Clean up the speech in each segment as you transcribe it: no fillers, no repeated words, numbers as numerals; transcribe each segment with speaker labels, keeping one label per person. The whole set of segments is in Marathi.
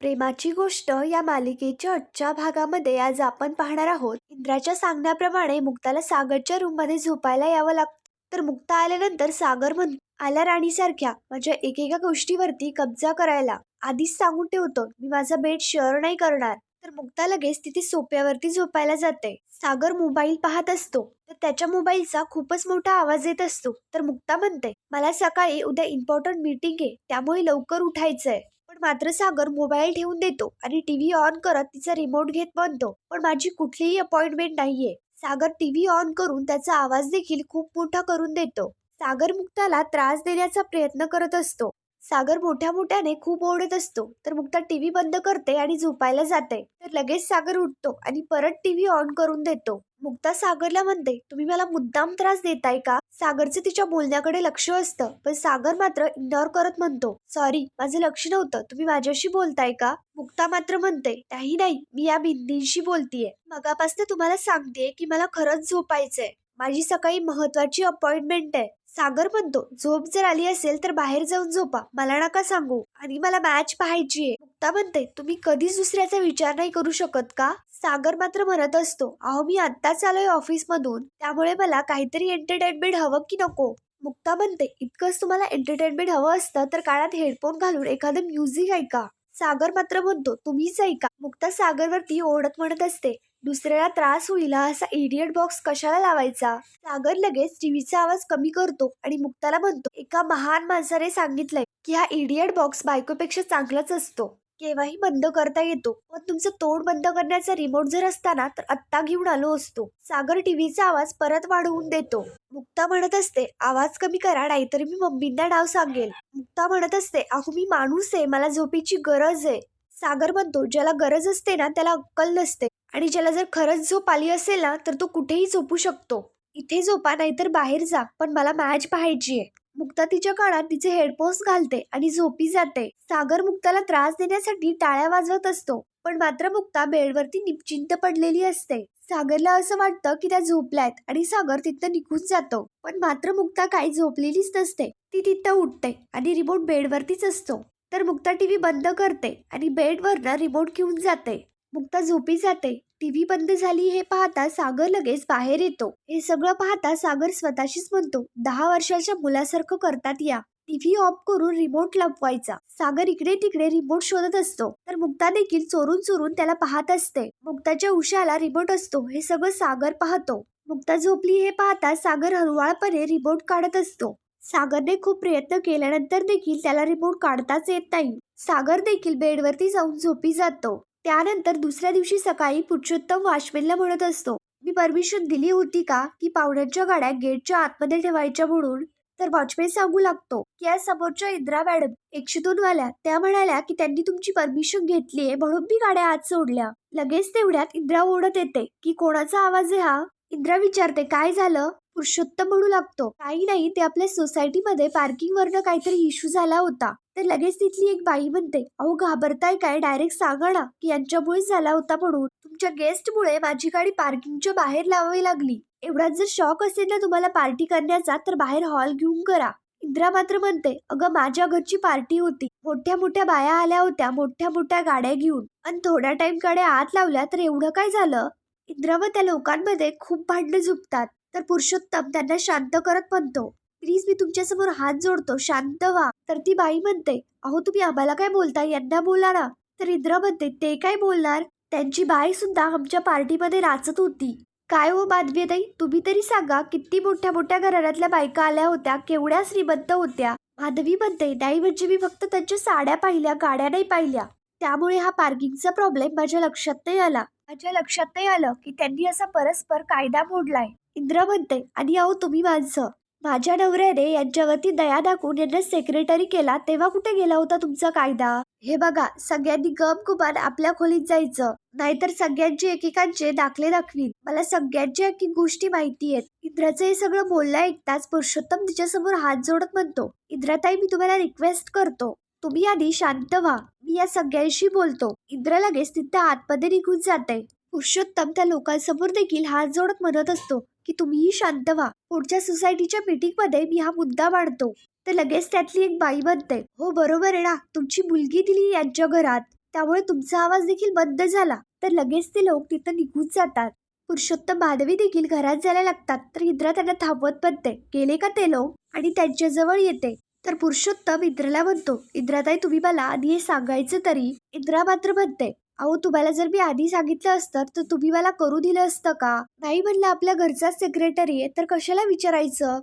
Speaker 1: प्रेमाची गोष्ट या मालिकेच्या आजच्या भागामध्ये आज आपण पाहणार आहोत. इंद्राच्या सांगण्याप्रमाणे मुक्ताला सागरच्या रूम मध्ये झोपायला यावं लागतं. तर मुक्ता आल्यानंतर सागर म्हणतो, आल्या राणीसारख्या माझ्या एकेका गोष्टीवरती कब्जा करायला. आधीच सांगून ठेवतो, मी माझा बेड शेअर नाही करणार. तर मुक्ता लगेच तिथे सोफ्यावरती झोपायला जाते. सागर मोबाईल पाहत असतो, तर त्याच्या मोबाईलचा खूपच मोठा आवाज येत असतो. तर मुक्ता म्हणते, मला सकाळी उद्या इम्पॉर्टंट मीटिंग आहे, त्यामुळे लवकर उठायचंय. पण मात्र सागर मोबाईल ठेवून देतो आणि टीव्ही ऑन करत तिचा रिमोट घेत म्हणतो, पण माझी कुठलीही अपॉइंटमेंट नाहीये. सागर टीव्ही ऑन करून त्याचा आवाज देखील खूप मोठा करून देतो. सागर मुक्ताला त्रास देण्याचा प्रयत्न करत असतो. सागर मोठ्या मोठ्याने खूप ओरडत असतो. तर मुक्ता टीव्ही बंद करते आणि झोपायला जाते. तर लगेच सागर उठतो आणि परत टीव्ही ऑन करून देतो. मुक्ता सागरला म्हणते, तुम्ही मला मुद्दाम त्रास देताय का? सागरचे तिच्या बोलण्याकडे लक्ष असतं, पण सागर मात्र इग्नोर करत म्हणतो, सॉरी माझं लक्ष नव्हतं, तुम्ही माझ्याशी बोलताय का? मुक्ता मात्र म्हणते, काही नाही, मी या भिंतींशी बोलतीये. मगापासून तुम्हाला सांगतेय की मला खरंच झोपायचंय. माझी सकाळी महत्वाची अपॉइंटमेंट आहे. सागर म्हणतो, झोप जर आली असेल तर बाहेर जाऊन झोपा, मला नका सांगू. आणि मला मॅच पाहायची आहे. मुक्ता म्हणते, तुम्ही कधीच दुसऱ्याचा विचार नाही करू शकत का? सागर मात्र म्हणत असतो, अहो मी आत्ताच आलोय ऑफिस मधून, त्यामुळे मला काहीतरी एंटरटेनमेंट हवं की नको? मुक्ता म्हणते, इतकंच तुम्हाला एंटरटेनमेंट हवं असतं तर कानात हेडफोन घालून एखादं म्युझिक ऐका. सागर मात्र म्हणतो, तुम्हीच ऐका. मुक्ता सागरवरती ओढत म्हणत असते, दुसऱ्याला त्रास होईल असा इडियट बॉक्स कशाला लावायचा? सागर लगेच टीव्हीचा आवाज कमी करतो आणि मुक्ताला म्हणतो, एका महान माणसाने सांगितलंय की हा इडियट बॉक्स बायकोपेक्षा चांगलाच असतो. केव्हाही बंद करता येतो, पण तुमचं तोंड बंद करण्याचा रिमोट जर असताना तर आत्ता घेऊन आलो असतो. सागर टीव्हीचा आवाज परत वाढवून देतो. मुक्ता म्हणत असते, आवाज कमी करा नाहीतर मी मम्मींना नाव सांगेल. मुक्ता म्हणत असते, अहो मी माणूस आहे, मला झोपेची गरज आहे. सागर म्हणतो, ज्याला गरज असते ना त्याला अक्कल नसते, आणि ज्याला जर खरंच झोप आली असेल ना तर तो कुठेही झोपू शकतो. इथे झोपा नाहीतर बाहेर जा, पण मला मॅच पाहायची आहे. मुक्ता तिच्या कानात तिचे हेडफोन्स घालते आणि झोपी जाते. सागर मुक्ताला त्रास देण्यासाठी टाळ्या वाजवत असतो, पण मात्र मुक्ता बेडवरती निश्चिंत पडलेली असते. सागरला असं वाटतं की त्या झोपल्यात आणि सागर तिथं निघून जातो, पण मात्र मुक्ता काही झोपलेलीच नसते. ती तिथं उठते आणि रिमोट बेडवरतीच असतो. तर मुक्ता टीव्ही बंद करते आणि बेडवरनं रिमोट घेऊन जाते. मुक्ता झोपी जाते. टीव्ही बंद झाली हे पाहता सागर लगेच बाहेर येतो. हे सगळं पाहता सागर स्वतःशीच म्हणतो, 10 वर्षाच्या मुलासारखं करतात या. टीव्ही ऑफ करून रिमोट लपवायचा. सागर इकडे तिकडे रिमोट शोधत असतो, तर मुक्ता देखील चोरून चोरून त्याला पाहत असते. मुक्ताच्या उशाला रिमोट असतो हे सगळं सागर पाहतो. मुक्ता झोपली हे पाहता सागर हळूवारपणे रिमोट काढत असतो. सागरने खूप प्रयत्न केल्यानंतर देखील त्याला रिमोट काढताच येत नाही. सागर देखील बेडवरती जाऊन झोपी जातो. त्यानंतर दुसऱ्या दिवशी सकाळी पुरुषोत्तम वॉचमॅनला म्हणत असतो, मी परमिशन दिली होती का की पाहुण्यांच्या गाड्या गेटच्या आतमध्ये ठेवायच्या म्हणून? तर वॉचमॅन सांगू लागतो की या समोरच्या इंदिरा मॅडम 102 वाल्या त्या म्हणाल्या की त्यांनी तुमची परमिशन घेतलीये म्हणून मी गाड्या आत सोडल्या. लगेच तेवढ्यात इंदिरा ओढत येते की कोणाचा आवाज आहे हा? इंदिरा विचारते, काय झालं? पुरुषोत्तम म्हणू लागतो, काही नाही, ते आपल्या सोसायटीमध्ये पार्किंग वरनं काहीतरी इश्यू झाला होता. तर लगेच तिथली एक बाई म्हणते, अहो घाबरताय काय, डायरेक्ट सांगा ना की यांच्यामुळे झाला होता म्हणून. तुमच्या गेस्टमुळे माझी गाडी पार्किंगच्या बाहेर लावावी लागली. एवढाच जर शॉक असेल ना तुम्हाला पार्टी करण्याचा तर बाहेर हॉल घेऊन करा. इंदिरा मात्र म्हणते, अगं माझ्या घरची पार्टी होती, मोठ्या मोठ्या बाया आल्या होत्या मोठ्या मोठ्या गाड्या घेऊन, आणि थोड्या टाइम गाड्या आत लावल्या तर एवढं काय झालं? इंदिरा व त्या लोकांमध्ये खूप भांडणं झुकतात. तर पुरुषोत्तम त्यांना शांत करत म्हणतो, प्लीज मी तुमच्यासमोर हात जोडतो, शांत व्हा. तर ती बाई म्हणते, अहो तुम्ही आम्हाला काय बोलता, यांना बोला ना. तर इंदिरा म्हणते, ते काय बोलणार, त्यांची बाई सुद्धा आमच्या पार्टीमध्ये नाचत होती. काय हो माधवीताई, तुम्ही तरी सांगा, किती मोठ्या मोठ्या घराण्यातल्या बायका आल्या होत्या, केवढ्या श्रीमंत होत्या. माधवी म्हणते, नाही म्हणजे मी फक्त त्यांच्या साड्या पाहिल्या, गाड्या नाही पाहिल्या, त्यामुळे हा पार्किंगचा प्रॉब्लेम माझ्या लक्षात नाही आला. माझ्या लक्षात नाही आलं की त्यांनी असा परस्पर कायदा मोडलाय. इंदिरा म्हणते, आणि अहो तुम्ही माणसं, माझ्या नवऱ्याने यांच्यावरती दया दाखवून यांना सेक्रेटरी केला तेव्हा कुठे गेला होता तुमचा कायदा? हे बघा, सगळ्यांनी गपगुमान आपल्या खोलीत जायचं, नाहीतर सगळ्यांचे एकेकांचे दाखले दाखवीन. मला सगळ्यांच्या एक गोष्टी माहिती आहेत. इंद्राचं हे सगळं बोलणं ऐकताच पुरुषोत्तम तिच्यासमोर हात जोडत म्हणतो, इंद्राताई मी तुम्हाला रिक्वेस्ट करतो, तुम्ही आधी शांत व्हा, मी या सगळ्यांशी बोलतो. इंद्रा लगेच तिथं आतमध्ये निघून जाते. पुरुषोत्तम त्या लोकांसमोर देखील हात जोडत म्हणत असतो की तुम्हीही शांत व्हा, पुढच्या सोसायटीच्या मीटिंग मध्ये मी हा मुद्दा मांडतो. तर लगेच त्यातली एक बाई म्हणते, हो बरोबर आहे ना, तुमची मुलगी दिली यांच्या घरात, त्यामुळे तुमचा आवाज देखील बंद झाला. तर लगेच ते लोक तिथं निघून जातात. पुरुषोत्तम माधवी देखील घरात जायला लागतात. तर इंद्रा त्यांना थांबवत म्हणते, गेले का ते लोक? आणि त्यांच्याजवळ येते. तर पुरुषोत्तम इंद्राला म्हणतो, इंद्राताई तुम्ही मला आधी हे सांगायचं तरी. इंद्रा मात्र म्हणते, अहो तुम्हाला जर मी आधी सांगितलं असतं तर तुम्ही मला करू दिलं असतं का? नाही म्हणलं आपल्या घरचा सेक्रेटरी आहे तर कशाला विचारायचं?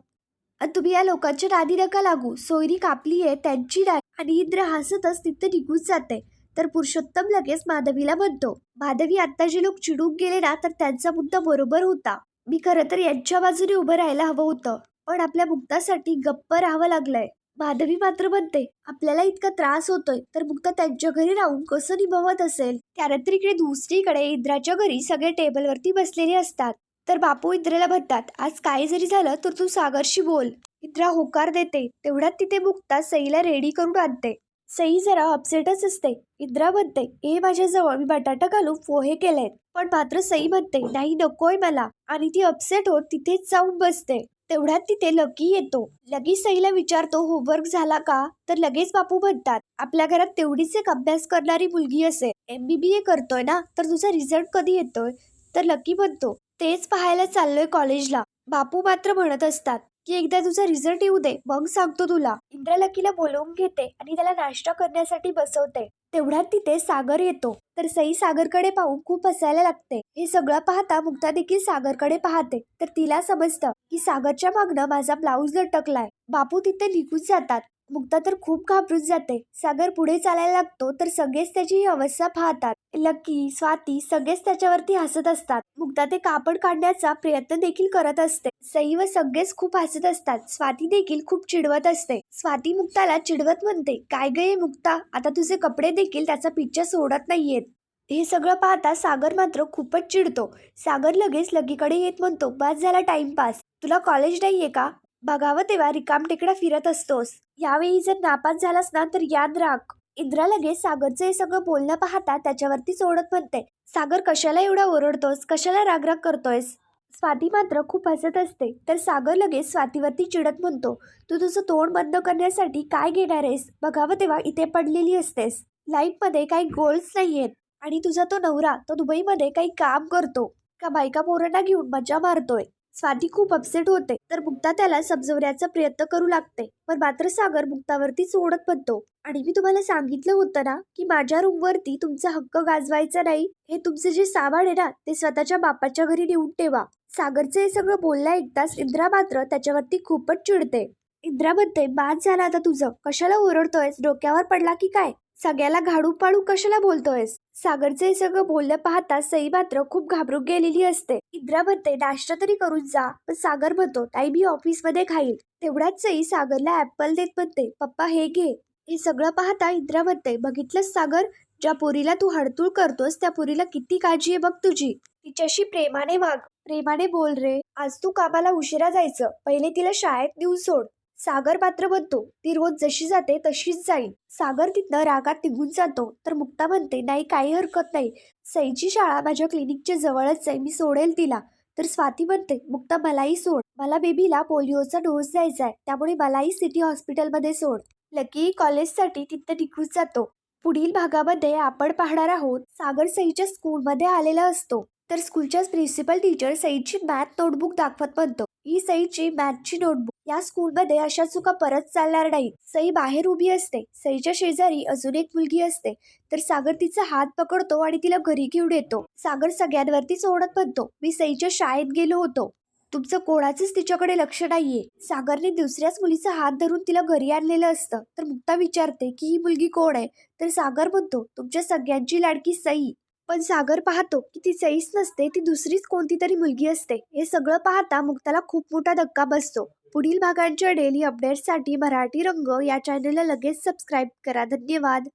Speaker 1: तुम्ही या लोकांच्या नादी नका लागू. सोयरी कापली आहे त्यांची नाही. आणि इंद्र हसतच तिथं निघून जाते. तर पुरुषोत्तम लगेच माधवीला म्हणतो, माधवी आता जे लोक चिडून गेले ना तर त्यांचा मुद्दा बरोबर होता. मी खरं तर यांच्या बाजूने उभं राहायला हवं होतं, पण आपल्या मुक्तासाठी गप्प राहावं लागलंय. माधवी मात्र म्हणते, आपल्याला इतका त्रास होतोय तर मुक्ता त्यांच्या घरी राहून कसं निभावत असेल. त्यानंतर इकडे दुसरीकडे इंद्राच्या घरी सगळे टेबलवरती बसलेले असतात. तर बापू इंद्राला म्हणतात, आज काय जरी झालं तर तू सागरशी बोल. इंद्रा होकार देते. तेवढ्यात तिथे मुक्ता सईला रेडी करून आणते. सई जरा अपसेटच असते. इंद्रा म्हणते, ए माझ्याजवळ मी बटाटा घालून पोहे केलेत. पण मात्र सई म्हणते, नाही नकोय मला. आणि ती अपसेट होत तिथेच जाऊन बसते. तेवढ्यात तिथे लकी येतो. लकी सईला विचारतो, होमवर्क झाला का? तर लगेच बापू म्हणतात, आपल्या घरात तेवढीच एक अभ्यास करणारी मुलगी असेल. MBBA करतोय ना, तर तुझा रिझल्ट कधी येतोय? तर लकी म्हणतो, तेच पाहायला चाललोय कॉलेजला. बापू मात्र म्हणत असतात की एकदा तुझा रिझल्ट येऊ दे मग सांगतो तुला. इंद्रा लकीला बोलवून घेते आणि त्याला नाश्ता करण्यासाठी बसवते. तेवढ्यात तिथे सागर येतो. तर सई सागरकडे पाहून खूप हसायला लागते. हे सगळं पाहता मुक्ता देखील सागरकडे पाहते. तर तिला समजतं की सागरच्या मागणं माझा ब्लाऊज लटकलाय. बापू तिथे निघून जातात. मुक्ता तर खूप घाबरून जाते. सागर पुढे चालायला लागतो तर सगळेच त्याची ही अवस्था पाहतात. लकी, स्वाती सगळेच त्याच्यावरती हसत असतात. मुक्ता ते कापड काढण्याचा प्रयत्न देखील करत असते. सई व सगळेच खूप हसत असतात. स्वाती देखील खूप चिडवत असते. स्वाती मुक्ताला चिडवत म्हणते, काय गे मुक्ता, आता तुझे कपडे देखील त्याचा पिच्छा सोडत नाहीयेत. हे सगळं पाहता सागर मात्र खूपच चिडतो. सागर लगेच लकीकडे येत म्हणतो, बस झाला टाइमपास. तुला कॉलेज नाहीये का? बघावं तेव्हा रिकामटेकडा फिरत असतोस. यावेळी जर नापास झालास ना तर याद राख. इंद्रा लगेच सागरचं हे सगळं बोलणं पाहता त्याच्यावरती सोडत म्हणते, सागर कशाला एवढा ओरडतोस, कशाला रागराग करतोयस? स्वाती मात्र खूप हसत असते. तर सागर लगेच स्वातीवरती चिडत म्हणतो, तू तुझं तोंड बंद करण्यासाठी काय घेणार आहेस? बघावं तेव्हा इथे पडलेली असतेस. लाईफमध्ये काही गोल्स नाहीयेत. आणि तुझा तो नवरा तो दुबईमध्ये काही काम करतो का बायका पोरांना घेऊन मजा मारतोय? स्वाती खूप अपसेट होते. तर मुक्ता त्याला समजवण्याचा प्रयत्न करू लागते. पण मात्र सागर मुक्तावरती सोडत म्हणतो, आणि मी तुम्हाला सांगितलं होतं ना की माझ्या रूमवरती तुमचा हक्क गाजवायचा नाही. हे तुमचे जे सामान आहे ना ते स्वतःच्या बापाच्या घरी नेऊन ठेवा. सागरचं हे सगळं बोलणं ऐकताच इंद्रा मात्र त्याच्यावरती खूपच चिडते. इंद्रा म्हणते, बाद झाला आता तुझं, कशाला ओरडतोयस? डोक्यावर पडला की काय? सगळ्याला घाडू पाडू कशाला बोलतोयस? सागरचं हे सगळं बोलणं पाहता सई मात्र खूप घाबरून गेलेली असते. इंद्रा म्हणते, नाश्ता तरी करून जा. पण सागर म्हणतो, ताई मी ऑफिसमध्ये खाईल. तेवढ्याच सई सागरला ऍपल देत म्हणते, पप्पा हे घे. हे सगळं पाहता इंद्रा म्हणते, बघितलंस सागर, ज्या पोरीला तू हडतूळ करतोस त्या पोरीला किती काळजी आहे बघ तुझी. तिच्याशी प्रेमाने वाग, प्रेमाने बोल रे. आज तू कामाला उशिरा जायचं, पहिले तिला शाळेत नेऊन सोड. सागर मात्र म्हणतो, ती रोज जशी जाते तशीच जाईल. सागर तिथनं रागात निघून जातो. तर मुक्ता म्हणते, नाही काही हरकत नाही, सईची शाळा माझ्या क्लिनिकच्या जवळच आहे, मी सोडेल तिला. तर स्वाती म्हणते, मुक्ता मलाही सोड, मला बेबीला पोलिओचा डोस द्यायचा आहे, त्यामुळे मलाही सिटी हॉस्पिटलमध्ये सोड. लकी कॉलेजसाठी तिथं निघून जातो. पुढील भागामध्ये आपण पाहणार आहोत, सागर सईच्या स्कूलमध्ये आलेला असतो. तर स्कूलच्या प्रिन्सिपल टीचर सईची मॅथ नोटबुक दाखवत म्हणतो, ही सईची मॅथची नोटबुक, या स्कूलमध्ये अशा चुका परत चालणार नाही. सई बाहेर उभी असते. सईच्या शेजारी अजून एक मुलगी असते. तर सागर तिचा हात पकडतो आणि तिला घरी घेऊन येतो. सागर सगळ्यांवरती सोडत म्हणतो, मी सईच्या शाळेत गेलो होतो, तुमचं कोणाचंच तिच्याकडे लक्ष नाहीये. सागरने दुसऱ्याच मुलीचा हात धरून तिला घरी आणलेलं असतं. तर मुक्ता विचारते की ही मुलगी कोण आहे? तर सागर म्हणतो, तुमच्या सगळ्यांची लाडकी सई. पण सागर पाहतो की ती सईच नसते, ती दुसरीच कोणती तरी मुलगी असते. हे सगळं पाहता मुक्ताला खूप मोठा धक्का बसतो. पुढील भागांच्या डेली अपडेट्ससाठी मराठी रंग या चॅनलला लगेच सबस्क्राईब करा. धन्यवाद.